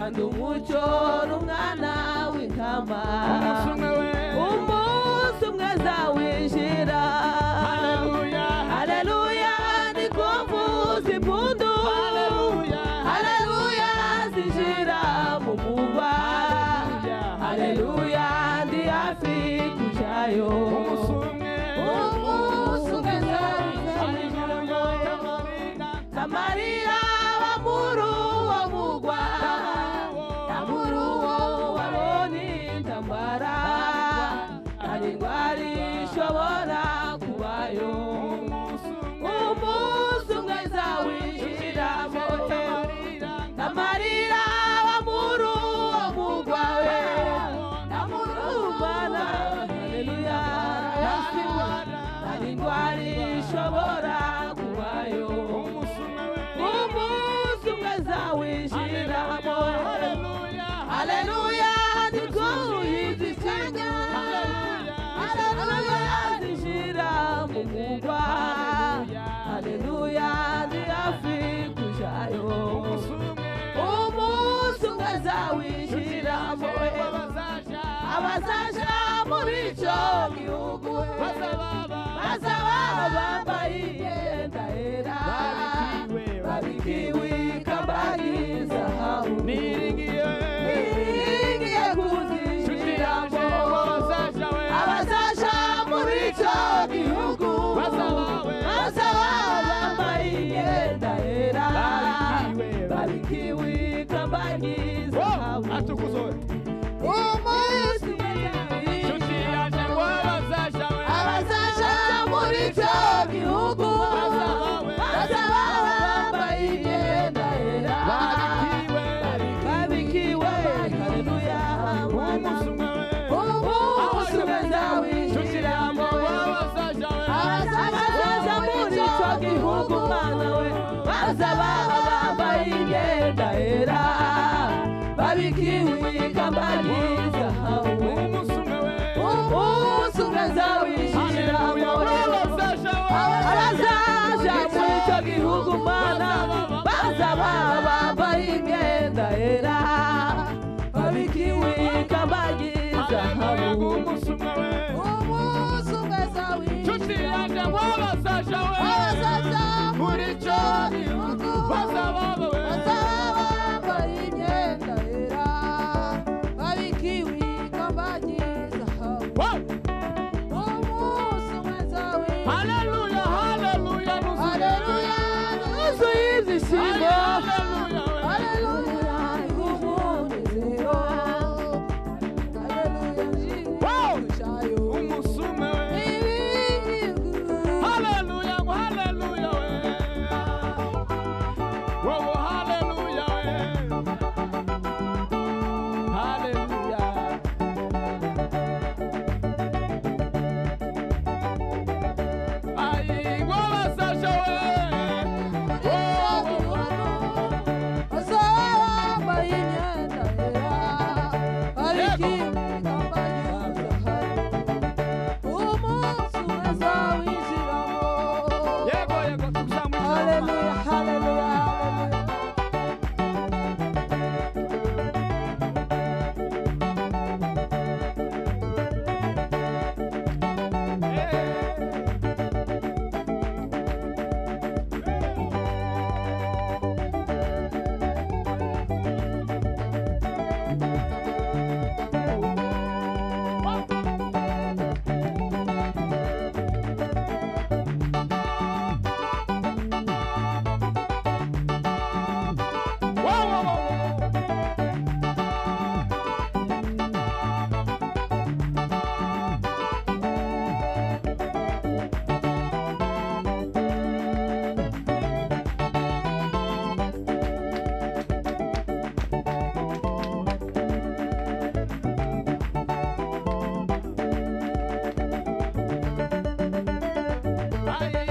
kandi umucyo n'umwana w'intama umunsi umwe umunsi umwe azawinjira haleluya haleluya niko mvuza impundu haleluya haleluya zinjira mu murwa haleluya ndi hafi kujayo umunsi umwe haleluya Samarira bamuru wo mugwa Namuru wo waboni intambara Kandi indwara ishobora kubayo umunsi umwe izawinjiramo Samarira bamuru wo mugwa we Namuru Mana haleluya Kandi indwara ishobora kubayo umunsi umwe azawinjiramo haleluya niko yizikanya haleluya zinjira mu murwa haleluya ndi hafi kujayo umunsi umwe azawinjiramo abazaja muri icyo gihugu bazaba bambaye imyenda yera babikiwe ikamba ry'izahabu niringiye kuzinjiramo abazaja muri icyo gihugu bazaba bambaye imyenda yera babikiwe ikamba ry'izahabu umunsi abazaja muri icyo gihugu bazaba bambaye imyenda yera babikiwe haleluya umunsi umwe azawinjiramo abazaja muri icyo gihugu mana we bazaba bambaye imyenda yera babikiwe ikamba ry'izahabu umunsi umwe azawinjiramo abazaja muri icyo gihugu mana bazaba bambaye imyenda yera babikiwe ikamba ry'izahabu umunsi umwe azawinjiramo abazaja muri icyo gihugu bazaba bambaye imyenda yera babikiwe ikamba ry'izahabu umunsi umwe azawinjiramo haleluya haleluya haleluya nuzuye ibyishimo haleluya umunezero haleluya njijayo umunsi umwe haleluya haleluya wowo haleluya haleluya ai wabazaja bazambaye imyenda yera babikiwe ikamba ry'izahabu umunsi umwe azawinjiramo yego tuzamwinjira haleluya haleluya haleluya ai